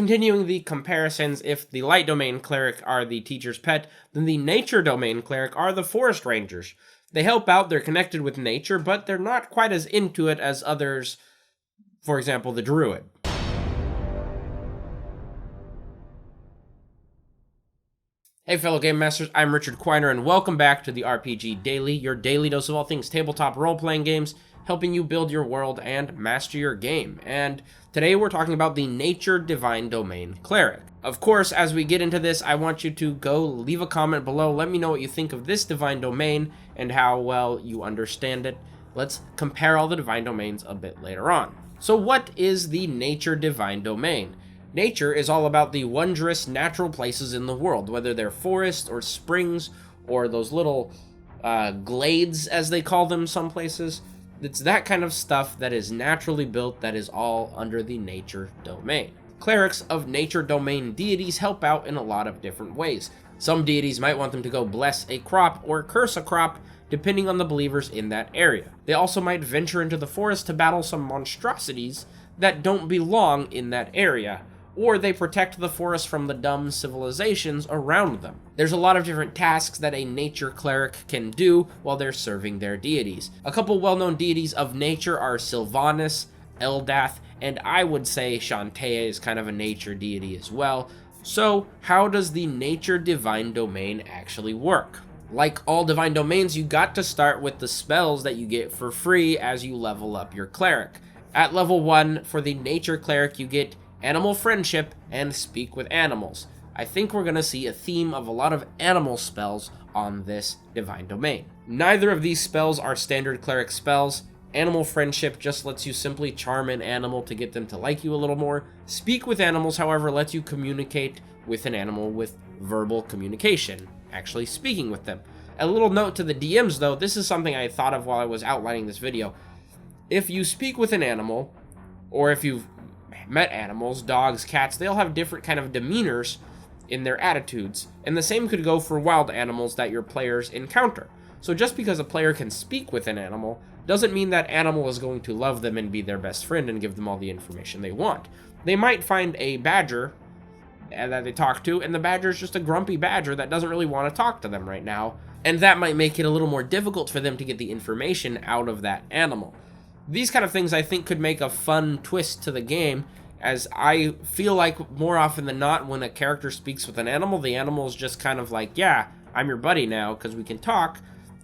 Continuing the comparisons, if the light domain cleric are the teacher's pet, then the nature domain cleric are the forest rangers. They help out, they're connected with nature, but they're not quite as into it as others, for example, the druid. Hey fellow Game Masters, I'm Richard Quiner, and welcome back to the RPG Daily, your daily dose of all things tabletop role-playing games, helping you build your world and master your game. And today we're talking about the Nature Divine Domain Cleric. Of course, as we get into this, I want you to go leave a comment below, let me know what you think of this Divine Domain and how well you understand it. Let's compare all the Divine Domains a bit later on. So what is the Nature Divine Domain? Nature is all about the wondrous natural places in the world, whether they're forests or springs or those little glades, as they call them some places. It's that kind of stuff that is naturally built that is all under the nature domain. Clerics of nature domain deities help out in a lot of different ways. Some deities might want them to go bless a crop or curse a crop, depending on the believers in that area. They also might venture into the forest to battle some monstrosities that don't belong in that area, or they protect the forest from the dumb civilizations around them. There's a lot of different tasks that a nature cleric can do while they're serving their deities. A couple well-known deities of nature are Sylvanus, Eldath, and I would say Shantae is kind of a nature deity as well. So, how does the nature divine domain actually work? Like all divine domains, you got to start with the spells that you get for free as you level up your cleric. At level 1, for the nature cleric, you get Animal Friendship and Speak with Animals. I think we're going to see a theme of a lot of animal spells on this divine domain. Neither of these spells are standard cleric spells. Animal Friendship just lets you simply charm an animal to get them to like you a little more. Speak with Animals, however, lets you communicate with an animal with verbal communication, actually speaking with them. A little note to the DMs though, this is something I thought of while I was outlining this video. If you speak with an animal, or if you've met animals, dogs, cats, they all have different kind of demeanors in their attitudes, and the same could go for wild animals that your players encounter. So just because a player can speak with an animal doesn't mean that animal is going to love them and be their best friend and give them all the information they want. They might find a badger that they talk to, and the badger is just a grumpy badger that doesn't really want to talk to them right now, and that might make it a little more difficult for them to get the information out of that animal. These kind of things I think could make a fun twist to the game, as I feel like more often than not when a character speaks with an animal, the animal is just kind of like, yeah, I'm your buddy now because we can talk,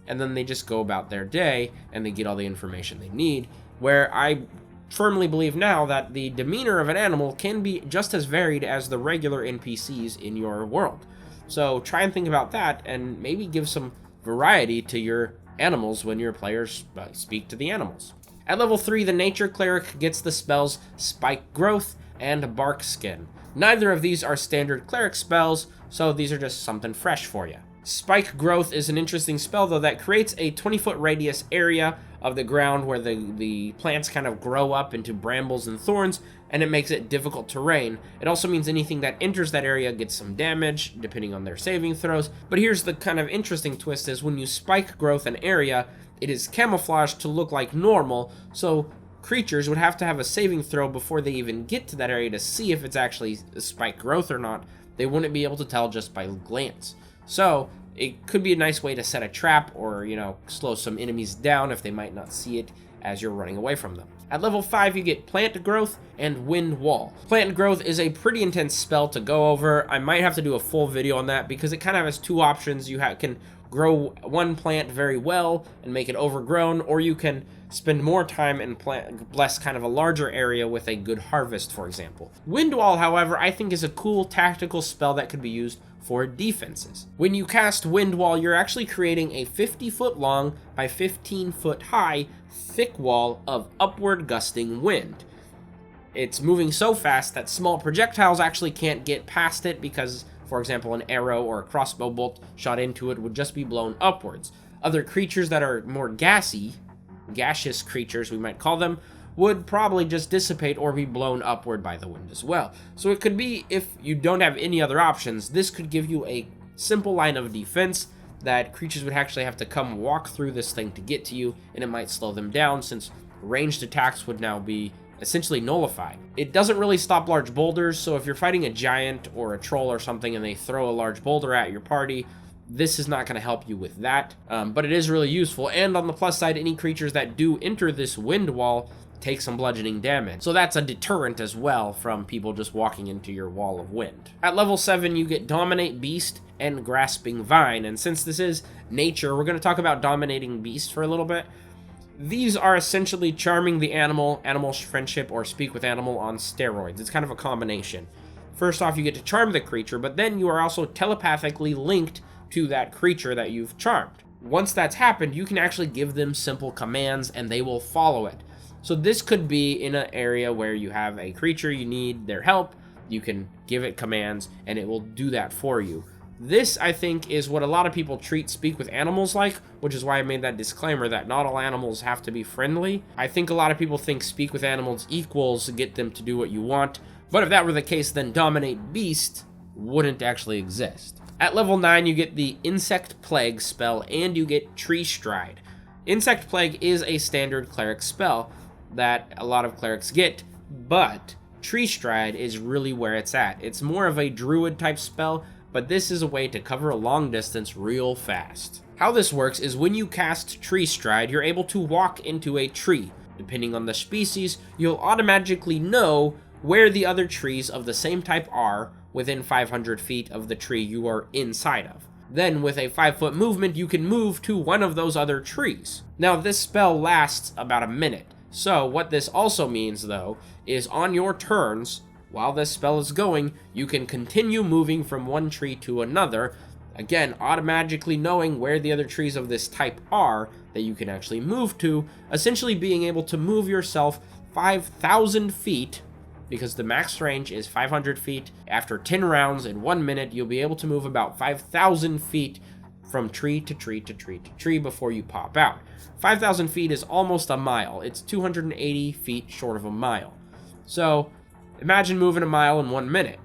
and then they just go about their day and they get all the information they need, where I firmly believe now that the demeanor of an animal can be just as varied as the regular NPCs in your world. So try and think about that and maybe give some variety to your animals when your players speak to the animals. At level 3, the Nature Cleric gets the spells Spike Growth and Bark Skin. Neither of these are standard cleric spells, so these are just something fresh for you. Spike Growth is an interesting spell, though, that creates a 20-foot radius area of the ground where the plants kind of grow up into brambles and thorns, and it makes it difficult terrain. It also means anything that enters that area gets some damage, depending on their saving throws. But here's the kind of interesting twist is when you Spike Growth an area, it is camouflaged to look like normal, so creatures would have to have a saving throw before they even get to that area to see if it's actually a spike growth or not. They wouldn't be able to tell just by glance. So it could be a nice way to set a trap or, slow some enemies down if they might not see it as you're running away from them. At level 5, you get Plant Growth and Wind Wall. Plant Growth is a pretty intense spell to go over. I might have to do a full video on that because it kind of has two options. You can grow one plant very well and make it overgrown, or you can spend more time and bless kind of a larger area with a good harvest, for example. Wind Wall, however, I think is a cool tactical spell that could be used for defenses. When you cast Wind Wall, you're actually creating a 50-foot long by 15-foot high thick wall of upward gusting wind. It's moving so fast that small projectiles actually can't get past it because, for example, an arrow or a crossbow bolt shot into it would just be blown upwards. Other creatures that are more gaseous creatures, we might call them, would probably just dissipate or be blown upward by the wind as well. So it could be, if you don't have any other options, this could give you a simple line of defense that creatures would actually have to come walk through this thing to get to you, and it might slow them down since ranged attacks would now be essentially nullified. It doesn't really stop large boulders, so if you're fighting a giant or a troll or something and they throw a large boulder at your party, this is not going to help you with that, but it is really useful. And on the plus side, any creatures that do enter this wind wall take some bludgeoning damage. So that's a deterrent as well from people just walking into your wall of wind. At level 7, you get Dominate Beast and Grasping Vine. And since this is nature, we're going to talk about Dominating Beast for a little bit. These are essentially charming the animal, animal's friendship, or speak with animal on steroids. It's kind of a combination. First off, you get to charm the creature, but then you are also telepathically linked to that creature that you've charmed. Once that's happened, you can actually give them simple commands and they will follow it. So this could be in an area where you have a creature, you need their help, you can give it commands and it will do that for you. This, I think, is what a lot of people treat speak with animals like, which is why I made that disclaimer that not all animals have to be friendly. I think a lot of people think speak with animals equals get them to do what you want, but if that were the case, then Dominate Beast wouldn't actually exist. At level 9, you get the Insect Plague spell and you get Tree Stride. Insect Plague is a standard cleric spell that a lot of clerics get, but Tree Stride is really where it's at. It's more of a druid type spell, but this is a way to cover a long distance real fast. How this works is when you cast Tree Stride, you're able to walk into a tree. Depending on the species, you'll automatically know where the other trees of the same type are within 500 feet of the tree you are inside of. Then with a 5-foot movement, you can move to one of those other trees. Now this spell lasts about a minute. So what this also means though, is on your turns, while this spell is going, you can continue moving from one tree to another, again, automatically knowing where the other trees of this type are that you can actually move to, essentially being able to move yourself 5,000 feet, because the max range is 500 feet. After 10 rounds in 1 minute, you'll be able to move about 5,000 feet from tree to tree to tree to tree before you pop out. 5,000 feet is almost a mile. It's 280 feet short of a mile. So imagine moving a mile in 1 minute.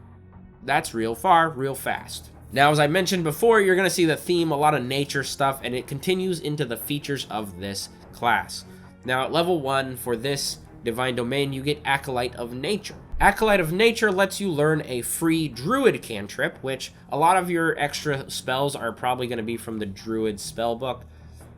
That's real far, real fast. Now, as I mentioned before, you're going to see the theme, a lot of nature stuff, and it continues into the features of this class. Now, at level 1 for this Divine Domain, you get Acolyte of Nature. Acolyte of Nature lets you learn a free Druid cantrip, which a lot of your extra spells are probably going to be from the Druid spellbook.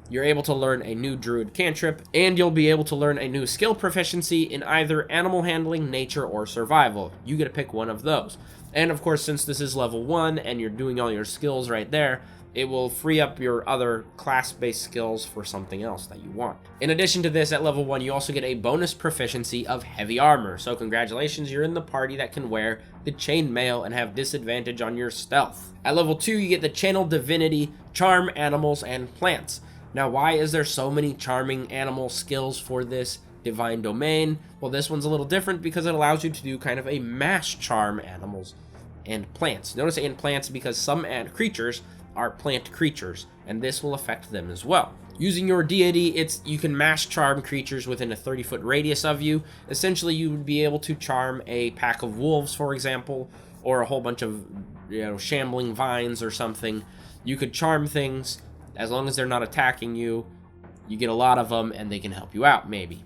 You're able to learn a new Druid cantrip, and you'll be able to learn a new skill proficiency in either Animal Handling, Nature, or Survival. You get to pick one of those. And of course, since this is level 1 and you're doing all your skills right there, it will free up your other class-based skills for something else that you want. In addition to this, at level 1, you also get a bonus proficiency of heavy armor. So congratulations, you're in the party that can wear the chainmail and have disadvantage on your stealth. At level 2, you get the Channel Divinity, Charm Animals and Plants. Now, why is there so many charming animal skills for this Divine Domain? Well, this one's a little different because it allows you to do kind of a mass charm animals and plants. Notice and plants because some creatures are plant creatures, and this will affect them as well. Using your deity, you can mass charm creatures within a 30-foot radius of you. Essentially, you would be able to charm a pack of wolves, for example, or a whole bunch of shambling vines or something. You could charm things as long as they're not attacking you. You get a lot of them, and they can help you out, maybe.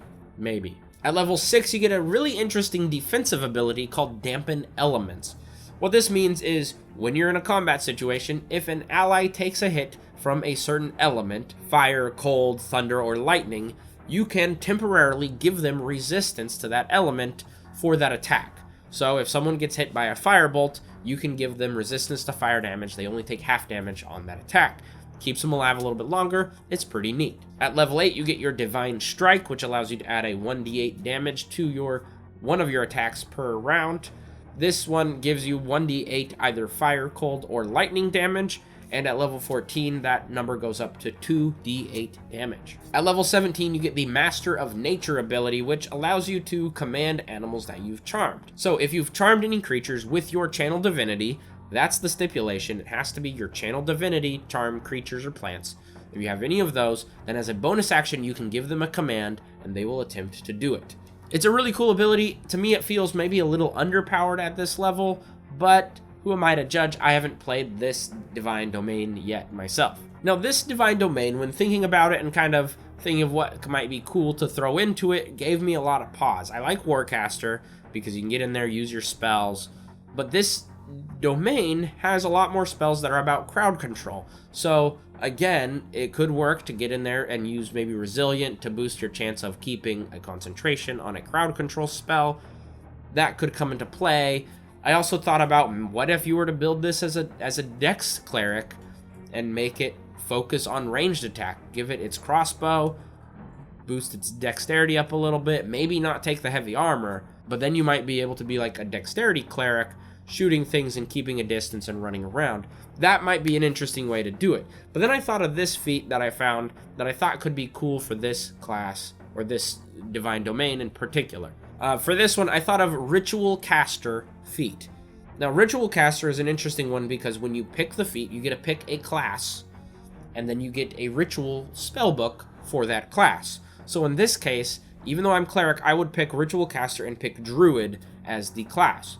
At level 6, you get a really interesting defensive ability called Dampen Elements. What this means is, when you're in a combat situation, if an ally takes a hit from a certain element, fire, cold, thunder, or lightning, you can temporarily give them resistance to that element for that attack. So if someone gets hit by a firebolt, you can give them resistance to fire damage. They only take half damage on that attack. Keeps them alive a little bit longer. It's pretty neat. At level 8, you get your Divine Strike, which allows you to add a 1d8 damage to one of your attacks per round. This one gives you 1d8 either fire, cold, or lightning damage, and at level 14, that number goes up to 2d8 damage. At level 17, you get the Master of Nature ability, which allows you to command animals that you've charmed. So if you've charmed any creatures with your Channel Divinity, that's the stipulation. It has to be your Channel Divinity, charm creatures or plants. If you have any of those, then as a bonus action, you can give them a command, and they will attempt to do it. It's a really cool ability. To me, it feels maybe a little underpowered at this level, but who am I to judge? I haven't played this Divine Domain yet myself. Now, this Divine Domain, when thinking about it and kind of thinking of what might be cool to throw into it gave me a lot of pause. I like Warcaster because you can get in there, use your spells, but this domain has a lot more spells that are about crowd control. So again, it could work to get in there and use maybe Resilient to boost your chance of keeping a concentration on a crowd control spell. That could come into play. I also thought about, what if you were to build this as a Dex Cleric and make it focus on ranged attack, give it its crossbow, boost its dexterity up a little bit, maybe not take the heavy armor, but then you might be able to be like a dexterity cleric, shooting things and keeping a distance and running around. That might be an interesting way to do it. But then I thought of this feat that I found that I thought could be cool for this class, or this divine domain in particular. For this one, I thought of Ritual Caster feat. Now, Ritual Caster is an interesting one because when you pick the feat, you get to pick a class, and then you get a ritual spellbook for that class. So in this case, even though I'm Cleric, I would pick Ritual Caster and pick Druid as the class.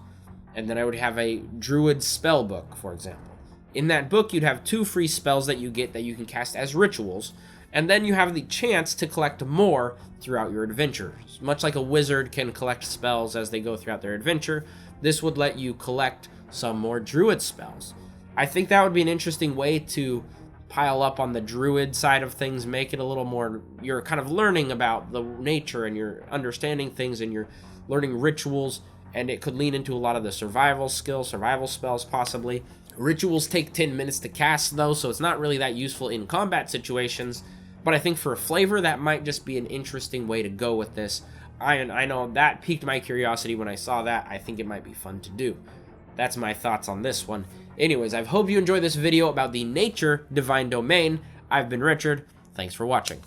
And then I would have a Druid spellbook, for example. In that book, you'd have 2 free spells that you get that you can cast as rituals, and then you have the chance to collect more throughout your adventures. Much like a wizard can collect spells as they go throughout their adventure, this would let you collect some more Druid spells. I think that would be an interesting way to pile up on the Druid side of things, make it a little more, you're kind of learning about the nature and you're understanding things and you're learning rituals, and it could lean into a lot of the survival spells possibly. Rituals take 10 minutes to cast though, so it's not really that useful in combat situations, but I think for a flavor, that might just be an interesting way to go with this. I know that piqued my curiosity when I saw that. I think it might be fun to do. That's my thoughts on this one. Anyways, I hope you enjoyed this video about the Nature Divine Domain. I've been Richard. Thanks for watching.